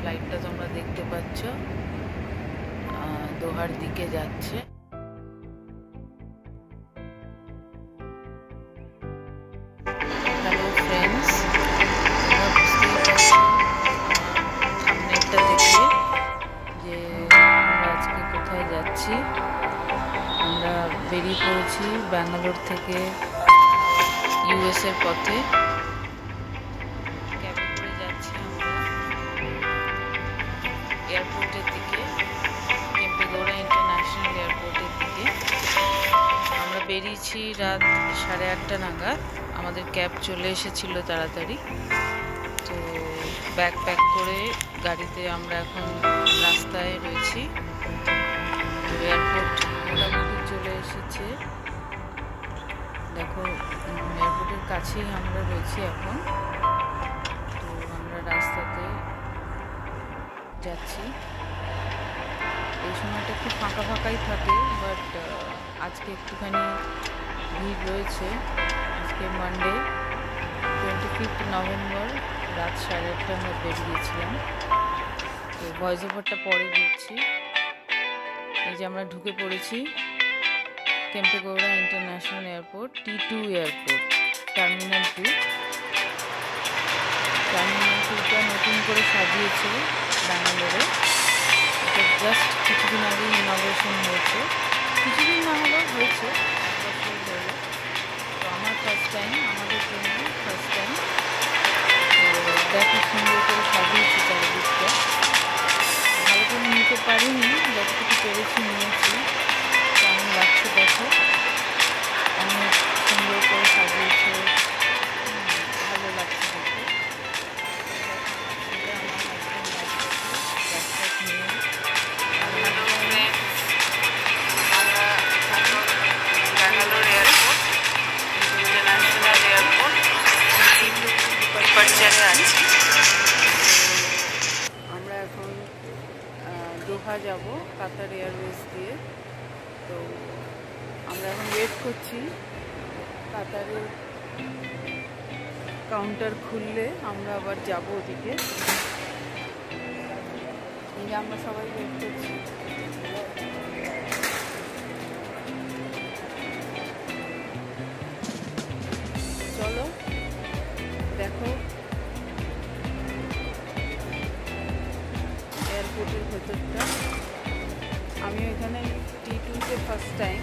ফ্লাইটটা তোমরা দেখতে পাচ্ছ দোহার দিকে যাচ্ছে। হ্যালো ফ্রেন্ডস, তোমরা বুঝতেই পারছো থাম্বনেলটা দেখে যে আমরা আজকে কোথায় যাচ্ছি। আমরা বেরিয়ে পড়েছি ব্যাঙ্গালোর থেকে ইউএস এর পথে। ক্যাবে করে যাচ্ছি আমরা এয়ারপোর্টের দিকে, কেম্পেগৌড়া ইন্টারন্যাশনাল এয়ারপোর্টের দিকে। আমরা বেরিয়েছি রাত 8:30 নাগাদ। আমাদের ক্যাব চলে এসেছিল তাড়াতাড়ি, তো ব্যাগ প্যাক করে গাড়িতে আমরা এখন রাস্তায় রয়েছি। তো এয়ারপোর্ট মোটামুটি চলে এসেছে, দেখো এয়ারপোর্টের কাছেই আমরা রয়েছি এখন। তো আমরা রাস্তাতে যাচ্ছি। এই সময়টা একটু ফাঁকা ফাঁকাই থাকে, বাট আজকে একটুখানি ভিড় রয়েছে। আজকে মানডে 25 নভেম্বর রাত 8:30 আমরা বেরিয়েছিলাম। তো ভয়েস ওভারটা পরে দিচ্ছি। এই যে আমরা ঢুকে পড়েছি Kempegowda international airport, T2 airport, terminal 2। Terminal 2টা নতুন করে সাজিয়েছে ব্যাঙ্গালোরে। এটা জাস্ট কিছুদিন আগে ইনগ্রেশন হয়েছে, কিছুদিন না হলেও হয়েছে, বছর হলো। তো আমার ফার্স্ট টাইম, আমাদের জন্য ফার্স্ট টাইম। তো দেখো সুন্দর করে সাজিয়েছে চারিদিকটা। ভালো করে নিতে পারিনি, যতটুকু পেরেছি নিয়েছি। কেমন লাগছে দেখো, অনেক সুন্দর করে সাজিয়েছে, ভালো লাগছে দেখতে। ব্যাঙ্গালোর এয়ারপোর্ট, ইন্টারন্যাশনাল এয়ারপোর্ট ডিপার্চারে আছি। আমরা এখন দোহা যাব কাতার এয়ারওয়েজ দিয়ে। তো আমরা এখন ওয়েট করছি কাতারের কাউন্টার খুললে আমরা আবার যাব ওদিকে। আমরা সবাই ওয়েট করছি। চলো দেখো এয়ারপোর্টের ভেতরটা। আমি এখানে T2-তে ফার্স্ট টাইম।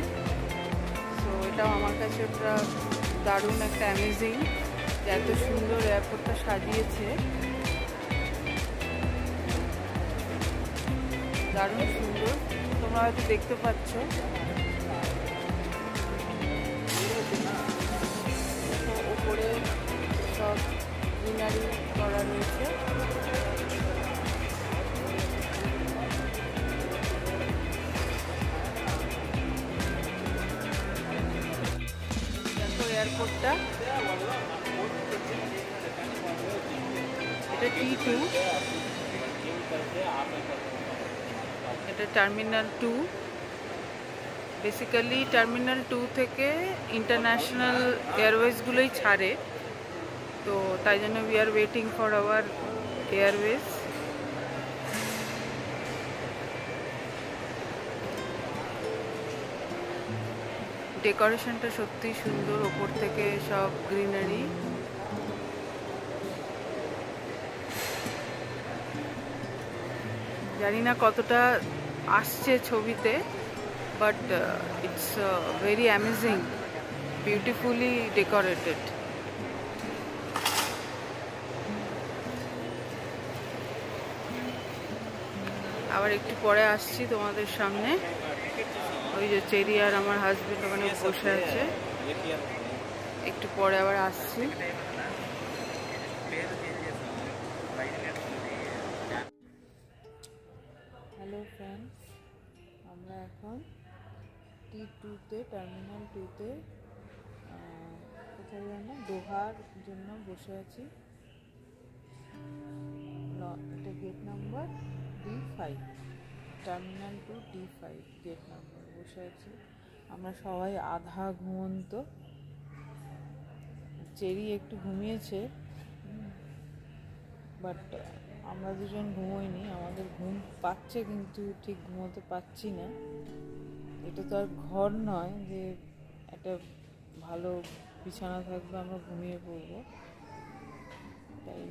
সো এটাও আমার কাছে একটা দারুণ একটা অ্যামেজিং, যে এত সুন্দর এয়ারপোর্টটা সাজিয়েছে, দারুণ সুন্দর। তোমরা হয়তো দেখতে পাচ্ছ ওপরে সব গ্রিনারি করা রয়েছে। দেখো এয়ারপোর্টটা, এটা T2, এটা টার্মিনাল 2। বেসিক্যালি টার্মিনাল 2 থেকে ইন্টারন্যাশনাল এয়ারওয়েজগুলোই ছাড়ে, তো তাই জন্য we are waiting for our Airways. ডেকোরেশনটা সত্যি সুন্দর, ওপর থেকে সব গ্রিনারি। জানি না কতটা আসছে ছবিতে, but it's very amazing, beautifully decorated. আবার একটু পরে আসছি তোমাদের সামনে। ওই যে চেরি আর আমার হাজবেন্ড ওখানে বসে আছে, একটু পরে আবার আসছি। হ্যালো ফ্রেন্ডস, আমরা এখন T2-তে, টার্মিনাল 2-তে কোথায় জানো দোহার জন্য বসে আছি। এটা gate number D5, terminal 2 D5 gate number বসে আছি। আমরা সবাই আধা ঘুমন্ত। চেরি একটু ঘুমিয়েছে, বাট আমরা দুজন ঘুমোইনি, আমাদের ঘুম পাচ্ছে কিন্তু ঠিক ঘুমোতে পারছি না। এটা তো আর ঘর নয় যে একটা ভালো বিছানা থাকবে আমরা ঘুমিয়ে পড়বো। তাই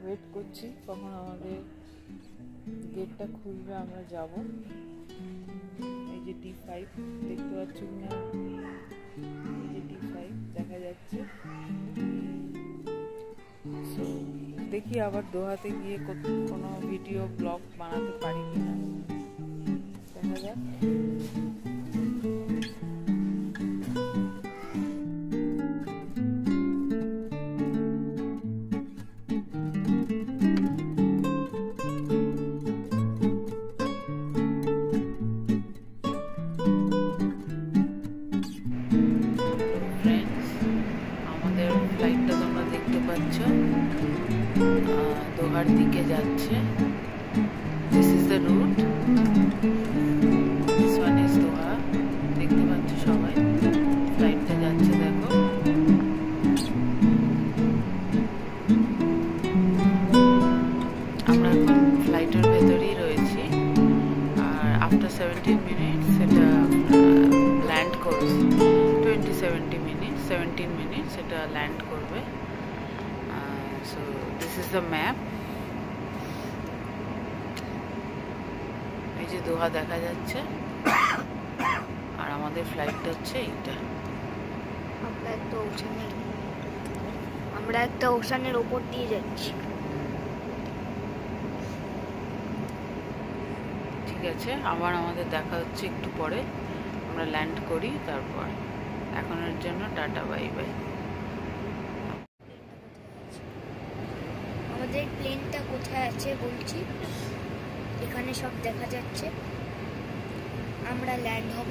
ওয়েট করছি কখন আমাদের গেটটা খুলবে, আমরা যাব। এই যে D5 দেখতে পাচ্ছ কিনা, এই যে D5 দেখা যাচ্ছে। সো দেখি আবার দোহাতে গিয়ে কোনো ভিডিও ব্লগ বানাতে পারি কিনা, দেখা যাক। ফ্লাইটটা তোমরা দেখতে পাচ্ছ দোহার দিকে যাচ্ছে। This is the route, this one is Doha. দেখতে পাচ্ছ সবাই ফ্লাইটটা যাচ্ছে, দেখো। আমরা এখন ফ্লাইটের ভেতরেই রয়েছি, আর আফটার 17 মিনিটস সেটা ল্যান্ড করবে। 17 মিনিটস এটা ল্যান্ড করবে। So this is the map. এই যে দোহা দেখা যাচ্ছে, আর আমাদের ফ্লাইটটা হচ্ছে এইটা। আমরা একটা ওশানের ওপর দিয়ে যাচ্ছি। ঠিক আছে, আবার আমাদের দেখা হচ্ছে একটু পরে। আমরা ল্যান্ড করি, তারপর এখনের জন্য টাটা, বাই বাই। আমাদের প্লেনটা কোথায় আছে বলছি, এখানে সব দেখা যাচ্ছে। আমরা ল্যান্ড হব।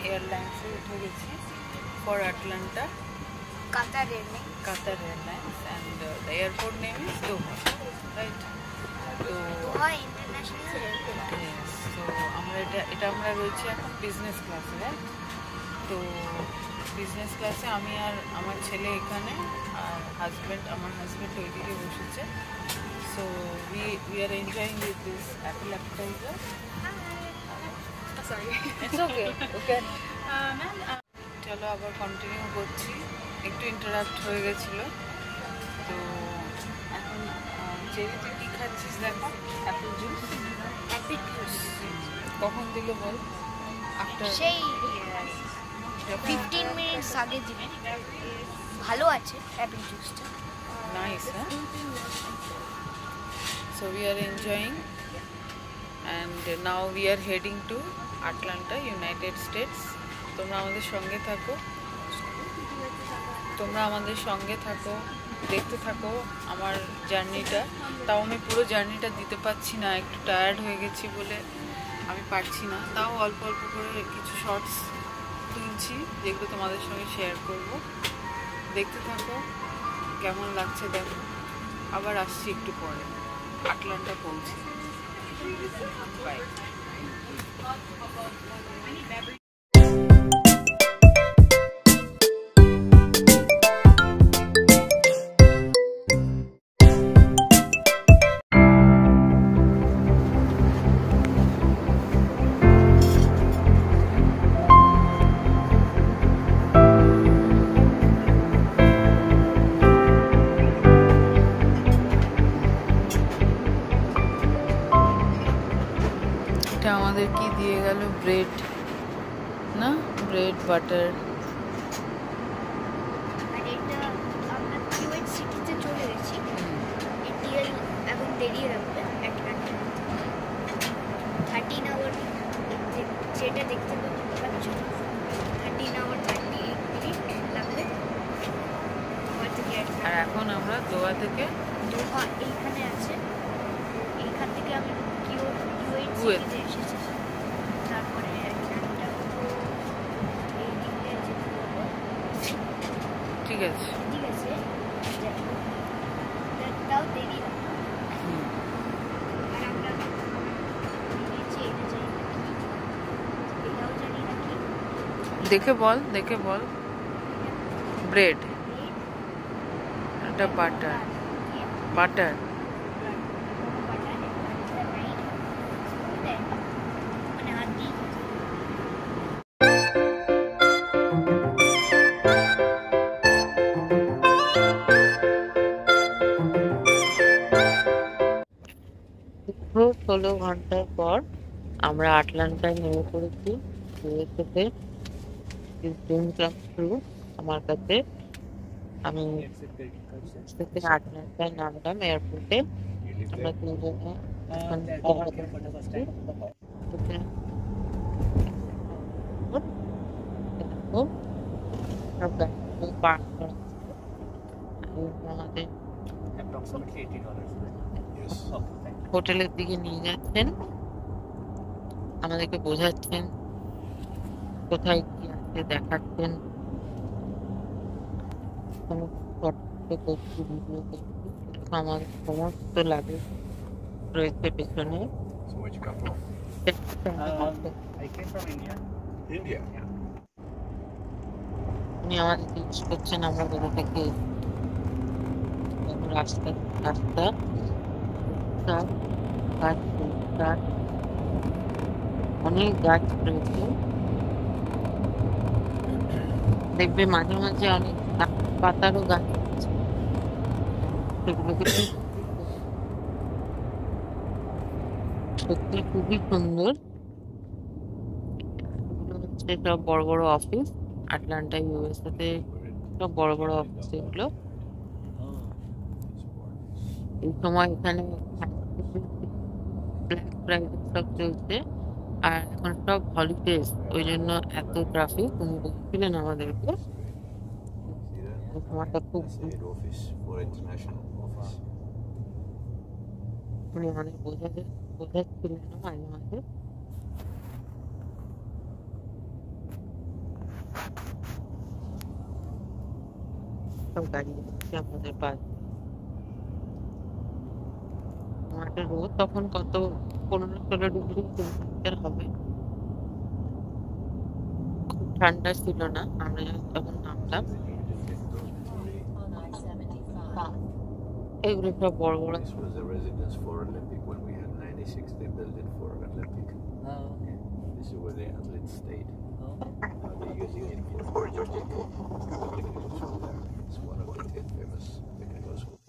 এয়ারলাইন্সে উঠে গেছি for Atlanta, Qatar Airlines. Qatar Airlines, and the airport name is Doha, right? So Doha International Airport. yes, so এটা আমরা রয়েছি এখন বিজনেস ক্লাসে, রাইট? তো বিজনেস ক্লাসে আমি আর আমার ছেলে এখানে, আর আমার হাজব্যান্ড ওইদিকে বসেছে। So we are enjoying with this apple appetizer. Sorry. It's okay. Okay. চলো আবার কন্টিনিউ করছি, একটু ইন্টারাপ্ট হয়ে গেছিল। তো এখন চেরি তুই কী খাচ্ছিস দেখো? Apple juice. অ্যাপেল জুস কখন দিল বল? আফটার সেই 15 মিনিটস আগে দিবে। ভালো আছে অ্যাপেল জুসটা, নাইস। হ্যাঁ So we are enjoying, and now we are heading to Atlanta, United States. তোমরা আমাদের সঙ্গে থাকো, দেখতে থাকো আমার জার্নিটা। তাও আমি পুরো জার্নিটা দিতে পারছি না, একটু টায়ার্ড হয়ে গেছি বলে আমি পারছি না। তাও অল্প অল্প করে কিছু শর্টস তুলছি, যেগুলো তোমাদের সঙ্গে শেয়ার করব। দেখতে থাকো, কেমন লাগছে দেখো। আবার আসছি একটু পরে, আটলান্টা পৌঁছে। বাই। এটা আমাদের কি দিয়ে গেল? ব্রেড না, ব্রেড বাটার। আর এটা আমরা কিউয়েট সিটিতে চলে গেছি। এটিএল এখন বেরিয়ে রাখবে অ্যাটলান্টা 13 আওয়ার, যেটা দেখতে পাচ্ছ 13 আওয়ার 38 মিনিট লাগবে গোয়া থেকে। আর এখন আমরা দোহা থেকে, দোহা এইখানে আছে, এইখান থেকে আমি কিউয়েট সিটিতে এসেছি। তারপরে অ্যাটলান্টা এই দিকে যেতে হবে। ঠিক আছে। ঠিক আছে, তাও দেরি না। আর আমরা নিয়েছি, এটা জানি না কি, এটাও জানি না কি। দেখে বল। ব্রেড, এটা বাটার। বাটার মানে হাত দিয়ে পুরো 16 ঘন্টার পর আমরা আটলান্টায় নেমে পড়েছি। ইউএসএতে ড্রিম কাম ট্রু আমার কাছে। আমি থেকে আটলান্টায় নামলাম এয়ারপোর্টে। আমরা তিনজনে এখন সব গাড়িগুলো পার্ক করা আমাদের হোটেলের দিকে নিয়ে যাচ্ছেন, আমাদেরকে বোঝাচ্ছেন কোথায় কি আছে, দেখাচ্ছেন। ফটো করছি, ভিডিও করছি, আমার সমস্ত লাগে রয়েছে পেছনে। So where'd you come from? I came from India. India? Yeah. উনি আমাদের জিজ্ঞেস করছেন আমরা কোথা থেকে। রাস্তা গাছ, অনেক গাছ রয়েছে। দেখবে মাঝে মাঝে অনেক পাতারও গাছ আছে, সেগুলোকে সত্যি খুবই সুন্দর। এগুলো হচ্ছে সব বড় বড় অফিস, আটলান্টা ইউএসএ তে সব বড় বড় অফিস এগুলো। এই সময় এখানে ব্ল্যাক ফ্রাইডে সব চলছে, আর এখন সব হলিডেজ, ওই জন্য এত ট্রাফিক। উনি বলছিলেন আমাদেরকে এই সময়টা খুব, Head office for international office. উনি অনেক বোঝাচ্ছিলেন মাঝে মাঝে। সব গাড়ি যাচ্ছে আমাদের পাশ। মাঠের রোদ তখন কত 15-16 ডিগ্রি সেন্টিগ্রেড হবে, খুব ঠান্ডা ছিল না আমরা যখন নামলাম। এগুলো সব বড় বড়। This was a residence for Olympic when we had 96. They built it for Olympic. Oh, okay. This is where the athletes stayed. Oh. Now they're using it for technical school there. It's one of the 10 famous technical schools.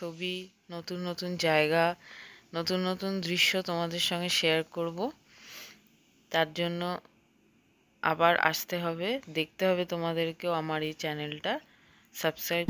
ছবি, নতুন নতুন জায়গা, নতুন নতুন দৃশ্য তোমাদের সঙ্গে share করব। তার জন্য আবার আসতে হবে, দেখতে হবে তোমাদেরকেও আমার এই চ্যানেলটা সাবস্ক্রাইব